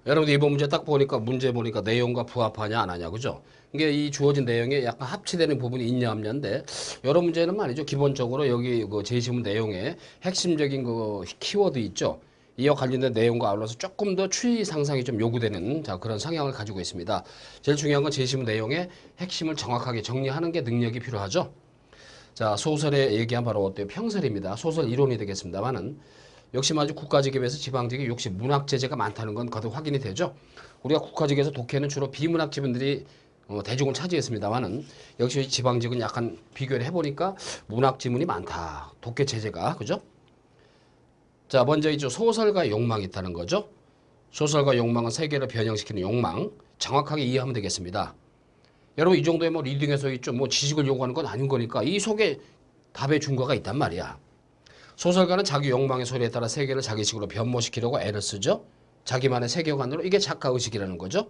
여러분들 이번 문제 딱 보니까 문제 보니까 내용과 부합하냐 안 하냐 그죠? 이게 이 주어진 내용에 약간 합치되는 부분이 있냐 없냐인데 여러 문제는 말이죠. 기본적으로 여기 그 제시문 내용에 핵심적인 그 키워드 있죠. 이와 관련된 내용과 아울러서 조금 더 추리 상상이 좀 요구되는 자 그런 성향을 가지고 있습니다. 제일 중요한 건 제시문 내용의 핵심을 정확하게 정리하는 게 능력이 필요하죠. 자 소설에 얘기한 바로 어때요? 평설입니다. 소설 이론이 되겠습니다만은 역시 마주 국가직에 비해서 지방직이 역시 문학 제재가 많다는 건 거듭 확인이 되죠. 우리가 국가직에서 독해는 주로 비문학 지문들이 대중을 차지했습니다만은 역시 지방직은 약간 비교를 해보니까 문학 지문이 많다. 독해 제재가 그죠? 자 먼저 있죠. 소설가 욕망이 있다는 거죠. 소설과 욕망은 세계를 변형시키는 욕망. 정확하게 이해하면 되겠습니다. 여러분 이 정도의 뭐 리딩에서 있죠. 뭐 지식을 요구하는 건 아닌 거니까 이 속에 답의 준거가 있단 말이야. 소설가는 자기 욕망의 소리에 따라 세계를 자기식으로 변모시키려고 애를 쓰죠. 자기만의 세계관으로 이게 작가의식이라는 거죠.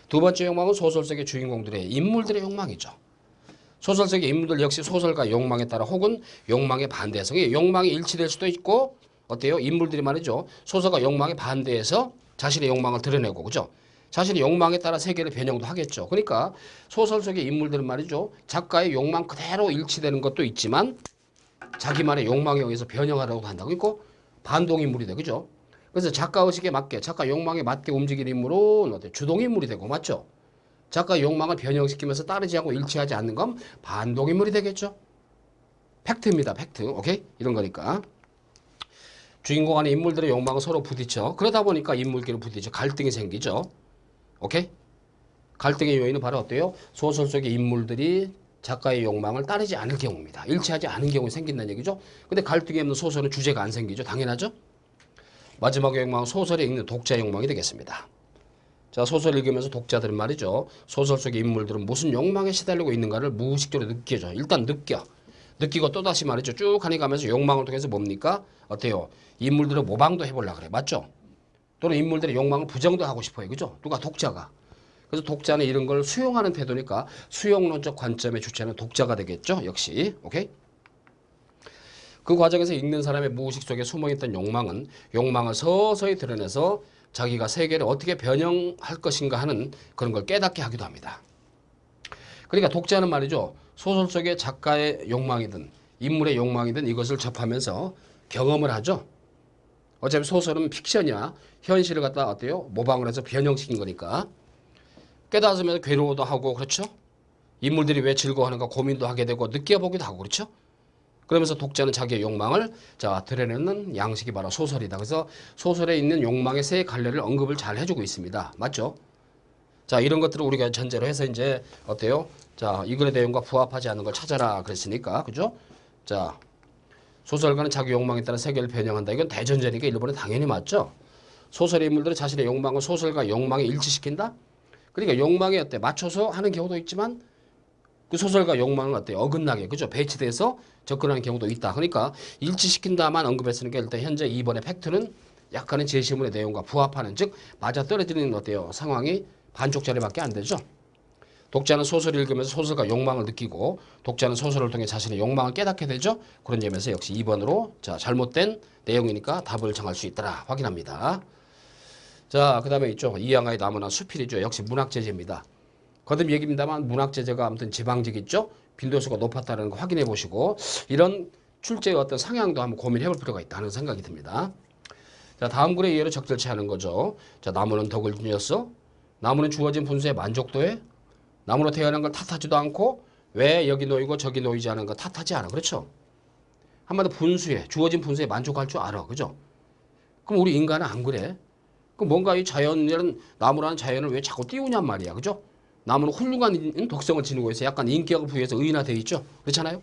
두 번째 욕망은 소설 속의 주인공들의 인물들의 욕망이죠. 소설 속의 인물들 역시 소설가 욕망에 따라 혹은 욕망의 반대성이 욕망이 일치될 수도 있고 어때요? 인물들이 말이죠. 소설가 욕망에 반대해서 자신의 욕망을 드러내고 그죠? 자신의 욕망에 따라 세계를 변형도 하겠죠. 그러니까 소설 속의 인물들은 말이죠. 작가의 욕망 그대로 일치되는 것도 있지만 자기만의 욕망에 의해서 변형하려고 한다고 있고 반동인물이 돼 그죠? 그래서 작가의식에 맞게 작가 욕망에 맞게 움직이는 인물은 어때? 주동인물이 되고 맞죠? 작가 욕망을 변형시키면서 따르지 않고 일치하지 않는 건 반동인물이 되겠죠? 팩트입니다. 팩트. 오케이? 이런 거니까 주인공 안에 인물들의 욕망은 서로 부딪혀 그러다 보니까 인물끼리 부딪혀 갈등이 생기죠. 오케이? 갈등의 요인은 바로 어때요? 소설 속의 인물들이 작가의 욕망을 따르지 않을 경우입니다. 일치하지 않은 경우에 생긴다는 얘기죠. 근데 갈등이 없는 소설은 주제가 안 생기죠. 당연하죠. 마지막의 욕망은 소설에 읽는 독자의 욕망이 되겠습니다. 자, 소설을 읽으면서 독자들은 말이죠. 소설 속의 인물들은 무슨 욕망에 시달리고 있는가를 무의식적으로 느껴져. 일단 느껴. 느끼고 또다시 말이죠. 쭉 가니가면서 욕망을 통해서 뭡니까? 어때요? 인물들을 모방도 해보려고 그래. 맞죠? 또는 인물들의 욕망을 부정도 하고 싶어요. 그죠? 누가? 독자가. 그래서 독자는 이런 걸 수용하는 태도니까 수용론적 관점의 주체는 독자가 되겠죠. 역시. 오케이? 그 과정에서 읽는 사람의 무의식 속에 숨어있던 욕망은 욕망을 서서히 드러내서 자기가 세계를 어떻게 변형할 것인가 하는 그런 걸 깨닫게 하기도 합니다. 그러니까 독자는 말이죠. 소설 속의 작가의 욕망이든 인물의 욕망이든 이것을 접하면서 경험을 하죠. 어차피 소설은 픽션이야. 현실을 갖다 어때요? 모방을 해서 변형시킨 거니까. 깨닫으면서 괴로워도 하고 그렇죠. 인물들이 왜 즐거워하는가 고민도 하게 되고 느껴보기도 하고 그렇죠. 그러면서 독자는 자기의 욕망을 자 드러내는 양식이 바로 소설이다. 그래서 소설에 있는 욕망의 세 갈래를 언급을 잘 해주고 있습니다. 맞죠? 자 이런 것들을 우리가 전제로 해서 이제 어때요? 자 이 글의 내용과 부합하지 않는 걸 찾아라 그랬으니까 그죠? 자 소설가는 자기 욕망에 따라 세계를 변형한다. 이건 대전제니까 일본은 당연히 맞죠? 소설의 인물들은 자신의 욕망을 소설과 욕망에 일치시킨다? 그러니까 욕망에 어때? 맞춰서 하는 경우도 있지만 그 소설가 욕망은 어때? 어긋나게 그죠? 배치돼서 접근하는 경우도 있다. 그러니까 일치시킨다만 언급했으니까 일단 현재 이번의 팩트는 약간의 제시문의 내용과 부합하는 즉 맞아떨어지는 어때요? 상황이 반쪽짜리밖에 안 되죠. 독자는 소설을 읽으면서 소설가 욕망을 느끼고 독자는 소설을 통해 자신의 욕망을 깨닫게 되죠. 그런 점에서 역시 2번으로 자 잘못된 내용이니까 답을 정할 수 있더라 확인합니다. 자 그 다음에 있죠. 이양아의 나무나 수필이죠. 역시 문학제재입니다. 거듭 얘기입니다만 문학제재가 아무튼 지방직 있죠. 빈도수가 높았다는 거 확인해 보시고 이런 출제의 어떤 상향도 한번 고민해 볼 필요가 있다는 생각이 듭니다. 자 다음 글의 이해를 적절치 않은 거죠. 자 나무는 덕을 지녔어. 나무는 주어진 분수의 만족도에 나무로 태어난 걸 탓하지도 않고 왜 여기 놓이고 저기 놓이지 않은 거 탓하지 않아. 그렇죠? 한마디로 분수에 주어진 분수에 만족할 줄 알아. 그죠? 그럼 우리 인간은 안 그래. 그럼 뭔가 이 자연이라는 나무라는 자연을 왜 자꾸 띄우냔 말이야. 그죠? 나무는 훌륭한 독성을 지니고 있어. 약간 인격을 부여해서 의인화되어 있죠. 그렇잖아요?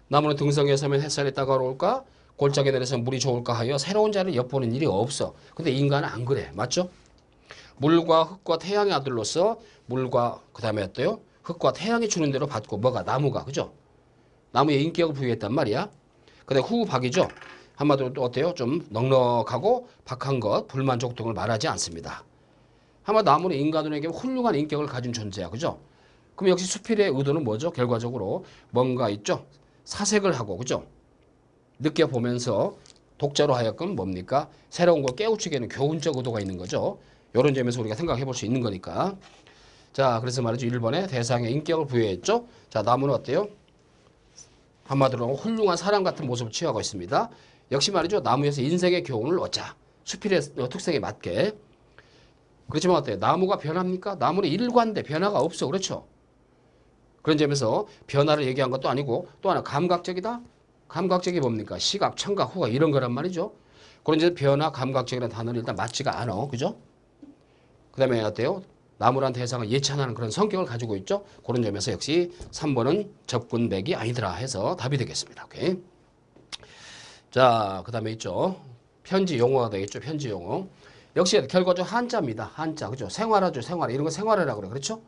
나무는 등성에 서면 햇살이 따가울까? 골짜기에 내려서 물이 좋을까 하여 새로운 자를 엿보는 일이 없어. 근데 인간은 안 그래. 맞죠? 물과 흙과 태양의 아들로서 물과 그 다음에 어때요? 흙과 태양이 주는 대로 받고 뭐가 나무가 그죠? 나무에 인격을 부여했단 말이야. 근데 후박이죠. 한마디로 또 어때요? 좀 넉넉하고 박한 것, 불만족 등을 말하지 않습니다. 한마디로 나무는 인간에게 훌륭한 인격을 가진 존재야. 그죠? 그럼 역시 수필의 의도는 뭐죠? 결과적으로 뭔가 있죠? 사색을 하고 그죠? 느껴보면서 독자로 하여금 뭡니까? 새로운 걸 깨우치기에는 교훈적 의도가 있는 거죠. 이런 점에서 우리가 생각해 볼 수 있는 거니까. 자, 그래서 말이죠. 1번에 대상에 인격을 부여했죠. 자, 나무는 어때요? 한마디로 훌륭한 사람 같은 모습을 취하고 있습니다. 역시 말이죠. 나무에서 인생의 교훈을 얻자. 수필의 특성에 맞게. 그렇지만 어때요? 나무가 변합니까? 나무는 일관돼. 변화가 없어. 그렇죠? 그런 점에서 변화를 얘기한 것도 아니고 또 하나 감각적이다? 감각적이 뭡니까? 시각, 청각, 후각 이런 거란 말이죠. 그런 점에서 변화, 감각적이라는 단어는 일단 맞지가 않아. 그죠? 그 다음에 어때요? 나무란 대상을 예찬하는 그런 성격을 가지고 있죠. 그런 점에서 역시 3번은 접근백이 아니더라 해서 답이 되겠습니다. 오케이. 자, 그 다음에 있죠. 편지 용어가 되겠죠. 편지 용어. 역시 결과적으로 한자입니다. 한자. 그죠? 생활하죠. 생활. 이런 거 생활이라고 그래. 그렇죠?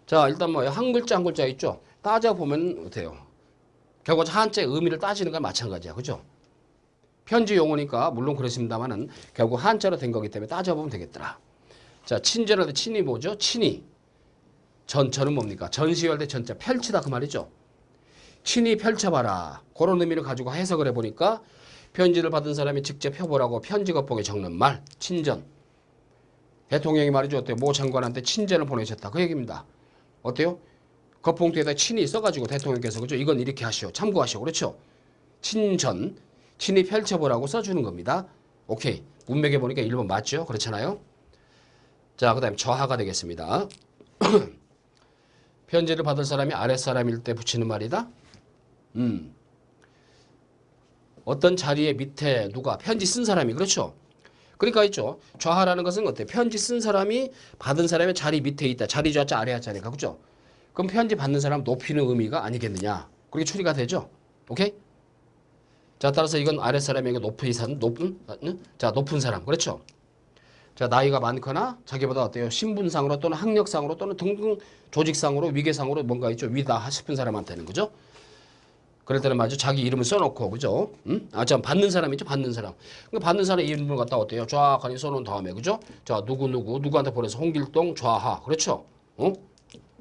자, 일단 뭐 한 글자 한 글자 있죠. 따져보면 어때요? 결과적으로 한자의 의미를 따지는 건 마찬가지야. 그죠? 편지 용어니까 물론 그렇습니다만은 결국 한자로 된 거기 때문에 따져보면 되겠더라. 자, 친절할 때 친이 뭐죠? 친이. 전는 뭡니까? 전시할 때 전자 펼치다 그 말이죠. 친히 펼쳐봐라. 그런 의미를 가지고 해석을 해보니까 편지를 받은 사람이 직접 해보라고 편지 겉봉에 적는 말. 친전. 대통령이 말이죠. 어때요? 모 장관한테 친전을 보내셨다. 그 얘기입니다. 어때요? 겉봉투에다 친히 써가지고 대통령께서 그죠? 이건 이렇게 하시오. 참고하시오. 그렇죠? 친전. 친히 펼쳐보라고 써주는 겁니다. 오케이. 문맥에 보니까 1번 맞죠? 그렇잖아요? 자, 그 다음에 저하가 되겠습니다. 편지를 받을 사람이 아랫사람일 때 붙이는 말이다. 어떤 자리에 밑에 누가 편지 쓴 사람이 그렇죠. 그러니까 있죠. 좌하라는 것은 어때? 편지 쓴 사람이 받은 사람의 자리 밑에 있다. 자리 좌자 아래 하자니까 그죠. 그럼 편지 받는 사람 높이는 의미가 아니겠느냐. 그렇게 추리가 되죠. 오케이? 자, 따라서 이건 아랫사람에게 높은 사람. 그렇죠. 자, 나이가 많거나 자기보다 어때요? 신분상으로 또는 학력상으로 또는 등등 조직상으로 위계상으로 뭔가 있죠. 위다 싶은 사람한테는 그죠? 그럴 때는 말이죠. 자기 이름을 써놓고 그죠? 참 받는 사람 있죠. 받는 사람. 그러니까 받는 사람 이름을 갖다 어때요? 좌하니 써놓은 다음에 그죠? 자, 누구한테 보내서 홍길동 좌하. 그렇죠?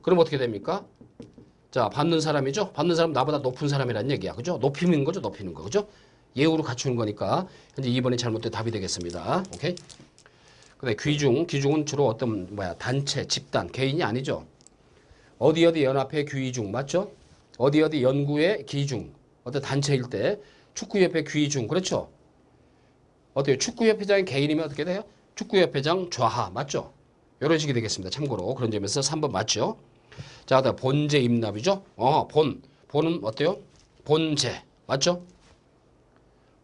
그럼 어떻게 됩니까? 자, 받는 사람이죠. 받는 사람 나보다 높은 사람이란 얘기야. 그죠? 높이는 거죠. 높이는 거. 그죠? 예우로 갖추는 거니까 현재 2번이 잘못된 답이 되겠습니다. 오케이? 근데 귀중은 주로 어떤 단체, 집단, 개인이 아니죠. 어디 연합회 귀중 맞죠? 어디 연구회 기중 어떤 단체일 때 축구협회 귀중 그렇죠? 어때요? 축구협회장이 개인이면 어떻게 돼요? 축구협회장 좌하 맞죠? 이런 식이 되겠습니다. 참고로 그런 점에서 3번 맞죠? 자, 그다음 본제 임납이죠? 본은 어때요? 본제 맞죠?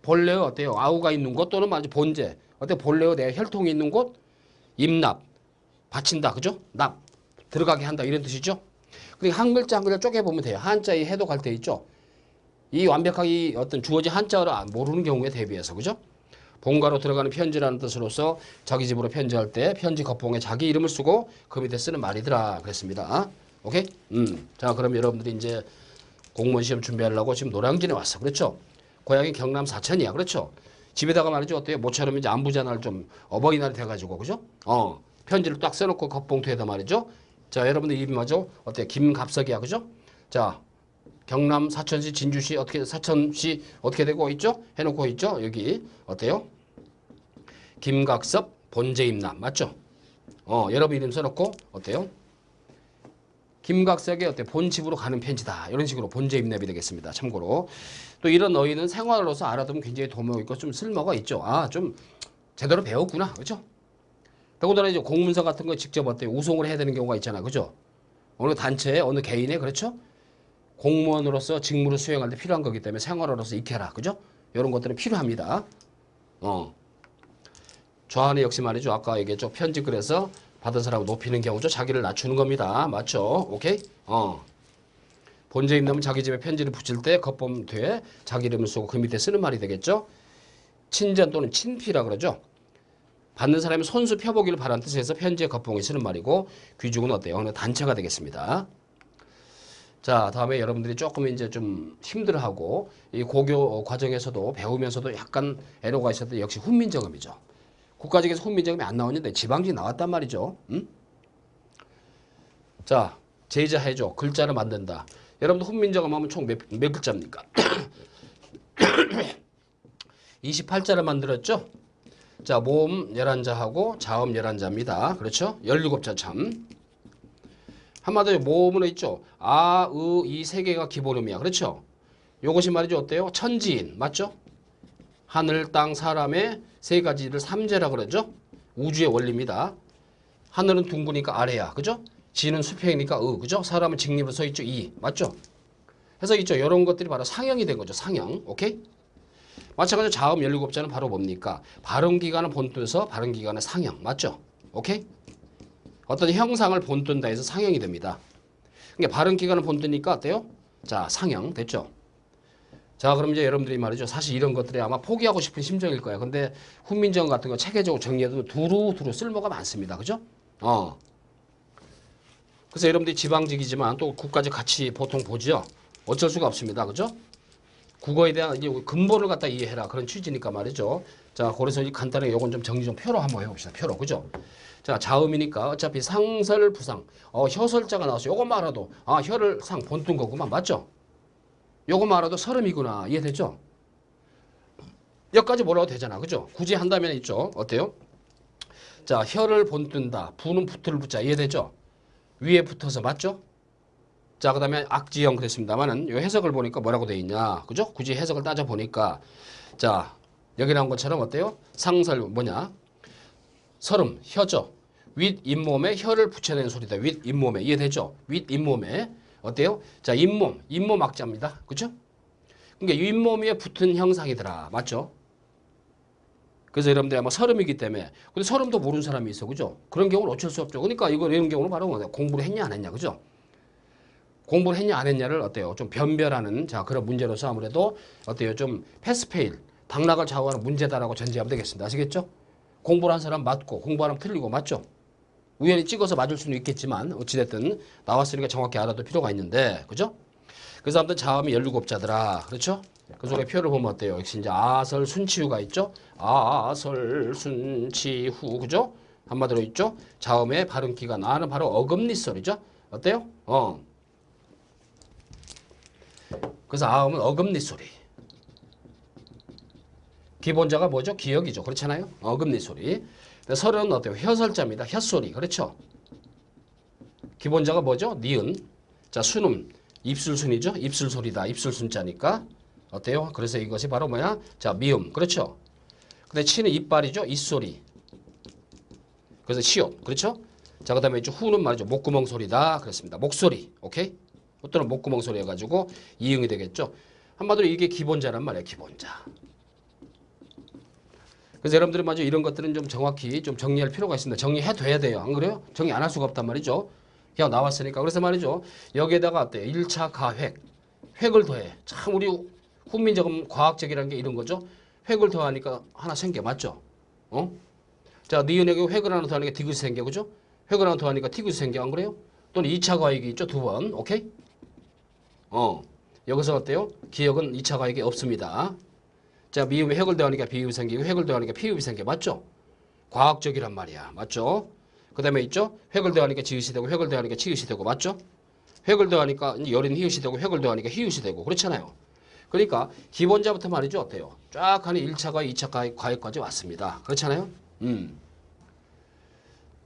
본래의 어때요? 아우가 있는 곳 또는 맞죠? 본제 어때요? 본래의 내 혈통이 있는 곳 임납 바친다 그죠? 납 들어가게 한다 이런 뜻이죠? 그러니까 한 글자 한 글자 쪼개보면 돼요. 한자의 해독할 때 있죠. 이 완벽하게 어떤 주어진 한자어를 모르는 경우에 대비해서 그죠? 본가로 들어가는 편지라는 뜻으로서 자기 집으로 편지할 때 편지 겉봉에 자기 이름을 쓰고 그 밑에 쓰는 말이더라 그랬습니다. 오케이? 자, 그럼 여러분들이 이제 공무원 시험 준비하려고 지금 노량진에 왔어. 그렇죠? 고향이 경남 사천이야. 그렇죠? 집에다가 말이죠. 어때요? 모처럼 이제 안부자날 좀 어버이날이 돼가지고 그죠? 편지를 딱 써놓고 겉봉투에다 말이죠. 자, 여러분들 이름이 뭐죠? 어때요? 김갑석이야. 그죠? 자, 경남 사천시 진주시 사천시 어떻게 되고 있죠? 해놓고 있죠? 여기 어때요? 김각섭 본제임남 맞죠? 여러분 이름 써놓고 어때요? 김각석의 어때 본집으로 가는 편지다. 이런 식으로 본제임납이 되겠습니다. 참고로 또 이런 어휘는 생활로서 알아두면 굉장히 도움이 있고 좀 쓸모가 있죠. 좀 제대로 배웠구나. 그죠? 더군다나 이제 공문서 같은 거 직접 어때요? 우송을 해야 되는 경우가 있잖아. 그죠? 어느 단체에 어느 개인에 그렇죠? 공무원으로서 직무를 수행할 때 필요한 거기 때문에 생활어로서 익혀라. 그죠? 이런 것들은 필요합니다. 좌안에 역시 말이죠. 아까 얘기했죠. 편지 글에서 받은 사람을 높이는 경우죠. 자기를 낮추는 겁니다. 맞죠? 오케이? 본제 임남은 자기 집에 편지를 붙일 때 겉범투에 자기 이름을 쓰고 그 밑에 쓰는 말이 되겠죠. 친전 또는 친피라 그러죠. 받는 사람이 손수 펴보기를 바라는 뜻에서 편지에 겉봉에 쓰는 말이고 귀중은 어때요? 어느 단체가 되겠습니다. 자, 다음에 여러분들이 조금 이제 좀 힘들어하고 이 고교 과정에서도 배우면서도 약간 애로가 있었던 역시 훈민정음이죠. 국가직에서 훈민정음이 안 나오는데 지방직 나왔단 말이죠. 자, 제자해줘. 글자를 만든다. 여러분들 훈민정음 하면 총 몇 글자입니까? 28자를 만들었죠? 자, 모음 11자하고 자음 11자입니다. 그렇죠? 17자 참. 한마디로 모음으로 있죠? 아, 으, 이 세 개가 기본음이야. 그렇죠? 요것이 말이죠. 어때요? 천지인. 맞죠? 하늘, 땅, 사람의 세 가지를 삼재라 그러죠? 우주의 원리입니다. 하늘은 둥그니까 아래야. 그죠? 지는 수평이니까 그죠? 사람은 직립으로 서 있죠. 이. 맞죠? 해서 있죠. 이런 것들이 바로 상형이 된 거죠. 상형. 오케이? 마찬가지로 자음 17자는 바로 뭡니까? 발음기관을 본뜬서 발음기관의 상형. 맞죠? 오케이? 어떤 형상을 본뜬다 해서 상형이 됩니다. 그러니까 발음기관을 본뜨니까 어때요? 자, 상형. 됐죠? 자, 그럼 이제 여러분들이 말이죠. 사실 이런 것들이 아마 포기하고 싶은 심정일 거야. 근데 훈민정 같은 거 체계적으로 정리해도 두루두루 쓸모가 많습니다. 그죠? 그래서 여러분들이 지방직이지만 또 국가직 같이 보통 보죠. 어쩔 수가 없습니다. 그죠? 국어에 대한 이제 근본을 갖다 이해해라. 그런 취지니까 말이죠. 자, 그래서 간단하게 요건 좀 정리 좀 표로 한번 해봅시다. 표로. 그죠? 자, 자음이니까 어차피 상설, 부상. 혀설자가 나와서 요것만 알아도, 아, 혀를 상, 본뜬 거구만. 맞죠? 요것만 알아도 서름이구나. 이해되죠? 여기까지 뭐라고 되잖아. 그죠? 굳이 한다면 있죠. 어때요? 자, 혀를 본뜬다. 부는 붙을 붙자. 이해되죠? 위에 붙어서 맞죠? 자, 그 다음에 악지형 그랬습니다만은 요 해석을 보니까 뭐라고 돼 있냐. 그죠? 굳이 해석을 따져보니까 자, 여기 나온 것처럼 어때요? 상설 뭐냐? 서름, 혀죠. 윗 잇몸에 혀를 붙여내는 소리다. 윗 잇몸에. 이해되죠? 윗 잇몸에. 어때요? 자, 잇몸. 잇몸 악자입니다. 그죠? 그러니까 윗몸 위에 붙은 형상이더라. 맞죠? 그래서 여러분들 아마 서름이기 때문에. 근데 서름도 모르는 사람이 있어. 그죠? 그런 경우는 어쩔 수 없죠. 그러니까 이런 경우는 바로 공부를 했냐 안 했냐. 그죠? 공부를 했냐 안 했냐를 어때요? 좀 변별하는 자 그런 문제로서 아무래도 어때요? 좀 패스페일, 당락을 좌우하는 문제다라고 전제하면 되겠습니다. 아시겠죠? 공부를 한 사람 맞고 공부하는 사람 틀리고 맞죠? 우연히 찍어서 맞을 수는 있겠지만 어찌됐든 나왔으니까 정확히 알아둘 필요가 있는데 그죠? 그래서 아무튼 자음이 17자더라. 그렇죠? 그 속에 표를 보면 어때요? 역시 이제 아설 순치후가 있죠? 아설 순치후 그죠? 한마디로 있죠? 자음의 발음기가 나는 바로 어금니소리죠? 어때요? 그래서 아음은 어금니 소리. 기본자가 뭐죠? 기역이죠. 그렇잖아요. 어금니 소리. 설은 어때요? 혀설자입니다. 혀소리. 그렇죠? 기본자가 뭐죠? 니은. 자, 순음. 입술순이죠? 입술소리다. 입술순자니까. 어때요? 그래서 이것이 바로 뭐야? 자, 미음. 그렇죠? 근데 치는 이빨이죠? 입소리. 그래서 시옷. 그렇죠? 자, 그 다음에 후는 말이죠. 목구멍 소리다. 그랬습니다. 목소리. 오케이? 또는 목구멍 소리 해가지고 이응이 되겠죠. 한마디로 이게 기본자란 말이에요. 기본자. 그래서 여러분들이 먼저 이런 것들은 좀 정확히 좀 정리할 필요가 있습니다. 정리해둬야 돼요. 안 그래요? 정리 안 할 수가 없단 말이죠. 그냥 나왔으니까. 그래서 말이죠. 여기에다가 어때요? 1차 가획. 획을 더해. 참 우리 훈민적인 과학적이라는 게 이런 거죠. 획을 더하니까 하나 생겨. 맞죠? 자, 니은에게 획을 하나 더하니까 디귿이 생겨. 그죠? 획을 하나 더하니까 티귿이 생겨. 안 그래요? 또는 2차 가획이 있죠. 2번. 오케이? 여기서 어때요? 기억은 2차 가획이 없습니다. 자, 미음에 획을 더하니까 비읍이 생기고 획을 더하니까 피읍이 생겨. 맞죠? 과학적이란 말이야. 맞죠? 그 다음에 있죠? 획을 더하니까 지읒이 되고 획을 더하니까 치읒이 되고. 맞죠? 획을 더하니까 여린 히읗이 되고 획을 더하니까 히읗이 되고. 그렇잖아요. 그러니까 기본자부터 말이죠. 어때요? 쫙 하니 1차 가획, 2차 가획까지 왔습니다. 그렇잖아요?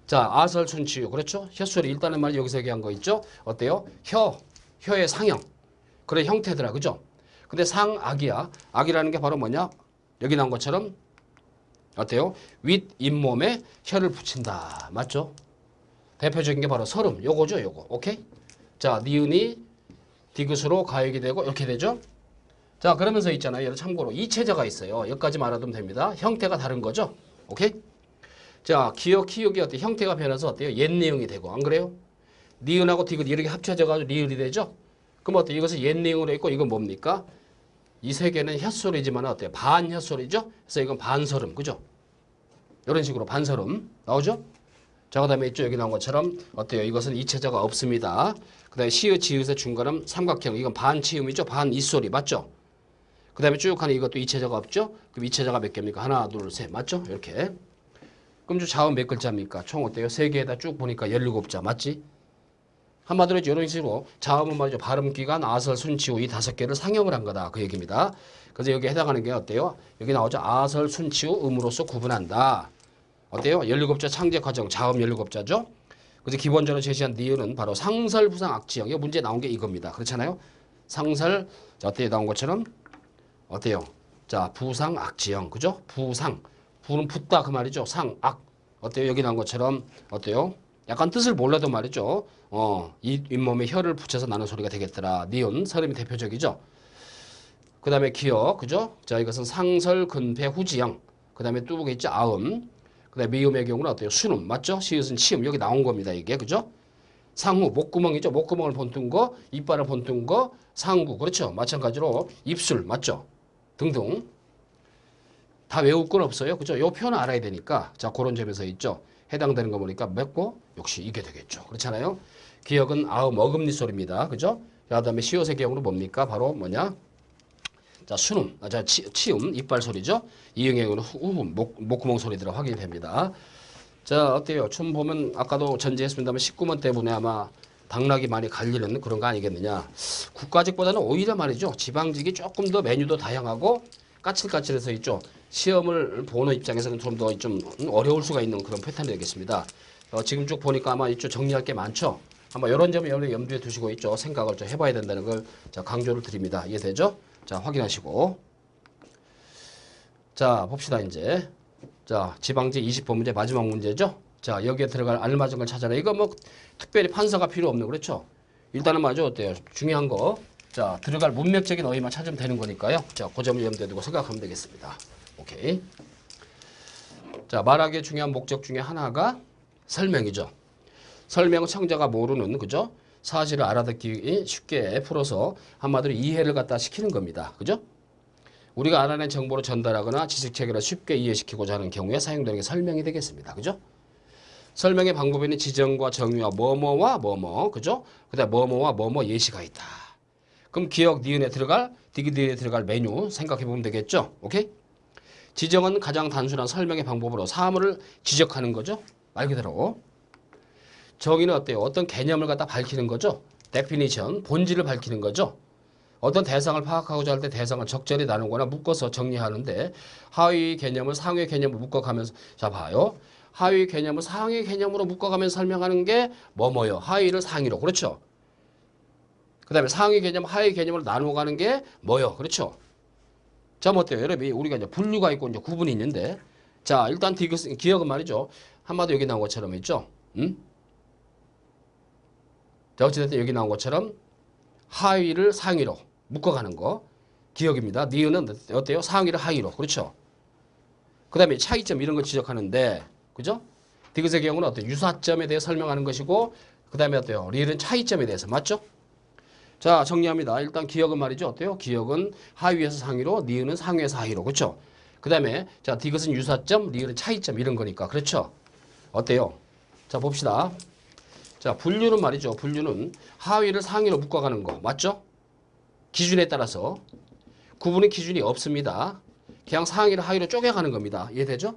자, 아설 순치유. 그렇죠? 혀소리. 일단은 말이 여기서 얘기한 거 있죠? 어때요? 혀의 상형. 그래 형태더라. 그죠? 근데 상악이야. 악이라는 게 바로 뭐냐? 여기 나온 것처럼 어때요? 윗 잇몸에 혀를 붙인다. 맞죠? 대표적인 게 바로 서름. 요거죠, 요거. 오케이? 자, 니은이 디귿으로 가역이 되고 이렇게 되죠? 자, 그러면서 있잖아요. 얘를 참고로 이체자가 있어요. 여기까지 말아두면 됩니다. 형태가 다른 거죠? 오케이? 자, 기역, 키역이 어때? 형태가 변해서 어때요? 옛 내용이 되고. 안 그래요? 니은하고 디귿 이렇게 합쳐져가지고 리을이 되죠? 그럼 어때요? 이것은 옛 내용으로 있고 이건 뭡니까? 이 세 개는 혀소리지만 어때요? 반혀소리죠? 그래서 이건 반설음. 그죠? 이런 식으로 반설음 나오죠? 자, 그 다음에 있죠? 여기 나온 것처럼 어때요? 이것은 이체자가 없습니다. 그 다음에 시읒, 지읒의 중간음 삼각형. 이건 반치음이죠? 반이소리. 맞죠? 그 다음에 쭉 하는 이것도 이체자가 없죠? 그럼 이체자가 몇 개입니까? 하나, 둘, 셋. 맞죠? 이렇게. 그럼 저 자음 몇 글자입니까? 총 어때요? 세 개에다 쭉 보니까 17자. 맞지? 한마디로 이런 식으로 자음은 말이죠. 발음, 기간, 아설, 순치후 이 5개를 상형을 한 거다. 그 얘기입니다. 그래서 여기 해당하는 게 어때요? 여기 나오죠. 아설, 순치후, 음으로써 구분한다. 어때요? 17자 창제 과정, 자음 17자죠. 그래서 기본적으로 제시한 니은은 바로 상설, 부상, 악지형. 이 문제 나온 게 이겁니다. 그렇잖아요. 상설, 자, 어때요? 나온 것처럼 어때요? 자, 부상, 악지형. 그죠? 부상. 부는 붙다 그 말이죠. 상, 악. 어때요? 여기 나온 것처럼 어때요? 약간 뜻을 몰라도 말이죠. 이 잇몸에 혀를 붙여서 나는 소리가 되겠더라. 니은, 설음이 대표적이죠. 그 다음에 기역, 그죠? 자, 이것은 상설, 근폐, 후지형. 그 다음에 뚜벅이 있죠? 아음. 그 다음에 미음의 경우는 어때요? 순음, 맞죠? 시읒은 치음. 여기 나온 겁니다. 이게, 그죠? 상후, 목구멍이죠? 목구멍을 본뜬 거, 이빨을 본뜬 거, 상구. 그렇죠? 마찬가지로 입술, 맞죠? 등등. 다 외울 건 없어요. 그죠? 요 표현을 알아야 되니까. 자, 그런 점에서 있죠. 해당되는 거 보니까 맺고 역시 이게 되겠죠. 그렇잖아요. 기역은 아음 어금니 소리입니다. 그죠? 그 다음에 시옷의 경우는 뭡니까? 바로 뭐냐? 자, 순음, 자, 치음, 이빨 소리죠. 이응의 경우는 후음, 목구멍 소리들을 확인이 됩니다. 자, 어때요? 춤 보면 아까도 전제했습니다만 19번 때문에 아마 당락이 많이 갈리는 그런 거 아니겠느냐. 국가직보다는 오히려 말이죠. 지방직이 조금 더 메뉴도 다양하고 까칠까칠해서 있죠. 시험을 보는 입장에서는 좀 더 좀 어려울 수가 있는 그런 패턴이 되겠습니다. 지금 쭉 보니까 아마 이쪽 정리할 게 많죠. 아마 이런 점을 염두에 두시고 있죠. 생각을 좀 해봐야 된다는 걸 자, 강조를 드립니다. 이해되죠? 자, 확인하시고. 자, 봅시다, 이제. 자, 지방지 20번 문제 마지막 문제죠. 자, 여기에 들어갈 알맞은 걸 찾아라. 이거 뭐 특별히 판서가 필요 없는 그렇죠. 일단은 맞아 어때요? 중요한 거. 자, 들어갈 문맥적인 어휘만 찾으면 되는 거니까요. 자, 그 점을 염두에 두고 생각하면 되겠습니다. 오케이. 자, 말하기에 중요한 목적 중에 하나가 설명이죠. 설명은 청자가 모르는, 그죠? 사실을 알아듣기 쉽게 풀어서 한마디로 이해를 갖다 시키는 겁니다. 그죠? 우리가 알아낸 정보를 전달하거나 지식 체계를 쉽게 이해시키고자 하는 경우에 사용되는 게 설명이 되겠습니다. 그죠? 설명의 방법에는 지정과 정의와 뭐뭐와 뭐뭐, 그죠? 그다음 뭐뭐와 뭐뭐 예시가 있다. 그럼 기억 니은에 들어갈, 디귿에 들어갈 메뉴 생각해 보면 되겠죠? 오케이? 지정은 가장 단순한 설명의 방법으로 사물을 지적하는 거죠. 말 그대로. 정의는 어때요? 어떤 개념을 갖다 밝히는 거죠. definition, 본질을 밝히는 거죠. 어떤 대상을 파악하고자 할 때 대상을 적절히 나누거나 묶어서 정리하는데 하위 개념을 상위 개념으로 묶어가면서 자 봐요. 하위 개념을 상위 개념으로 묶어가면서 설명하는 게 뭐뭐요. 하위를 상위로. 그렇죠. 그 다음에 상위 개념, 하위 개념으로 나누어가는 게 뭐요. 그렇죠. 자, 뭐 어때요? 여러분이 우리가 이제 분류가 있고 이제 구분이 있는데 자, 일단 기억은 말이죠. 한마디 여기 나온 것처럼 있죠. 자, 어찌됐든 여기 나온 것처럼 하위를 상위로 묶어가는 거 기억입니다. 니은은 어때요? 상위를 하위로. 그렇죠. 그 다음에 차이점 이런 거 지적하는데 그죠? 디귿의 경우는 어때요? 유사점에 대해 설명하는 것이고 그 다음에 어때요? 리을은 차이점에 대해서. 맞죠? 자, 정리합니다. 일단 기억은 말이죠. 어때요? 기억은 하위에서 상위로, 니은은 상위에서 하위로. 그렇죠? 그 다음에 자, 디귿은 유사점, 리을은 차이점 이런 거니까. 그렇죠? 어때요? 자, 봅시다. 자, 분류는 말이죠. 분류는 하위를 상위로 묶어가는 거. 맞죠? 기준에 따라서. 구분의 기준이 없습니다. 그냥 상위를 하위로 쪼개가는 겁니다. 이해되죠?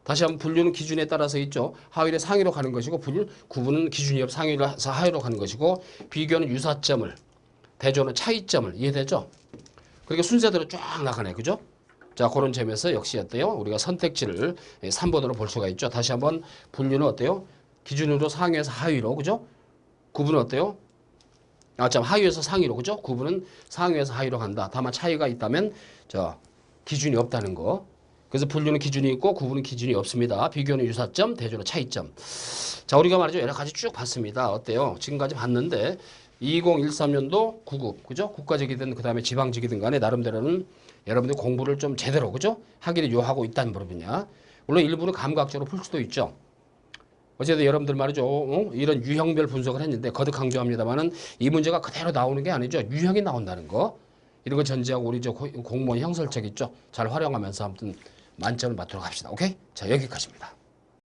다시 한번 분류는 기준에 따라서 있죠. 하위를 상위로 가는 것이고 구분은 기준이 없 상위를 하위로 가는 것이고 비교는 유사점을 대조는 차이점을. 이해되죠? 그렇게 순서대로 쫙 나가네. 그죠? 자, 그런 점에서 역시 어때요? 우리가 선택지를 3번으로 볼 수가 있죠. 다시 한번 분류는 어때요? 기준으로 상위에서 하위로. 그죠? 구분은 어때요? 하위에서 상위로. 그죠? 구분은 상위에서 하위로 간다. 다만 차이가 있다면 기준이 없다는 거. 그래서 분류는 기준이 있고 구분은 기준이 없습니다. 비교는 유사점, 대조는 차이점. 자, 우리가 말이죠. 여러 가지 쭉 봤습니다. 어때요? 지금까지 봤는데 2013년도 9급, 그죠? 국가직이든 그 다음에 지방직이든 간에 나름대로는 여러분들 공부를 좀 제대로, 그죠? 하기를 요하고 있다는 부분이냐. 물론 일부는 감각적으로 풀 수도 있죠. 어쨌든 여러분들 말이죠. 이런 유형별 분석을 했는데 거듭 강조합니다만은 이 문제가 그대로 나오는 게 아니죠. 유형이 나온다는 거. 이런 거 전제하고 우리 공무원 형설책 있죠. 잘 활용하면서 아무튼 만점을 맞도록 합시다. 오케이? 자, 여기까지입니다.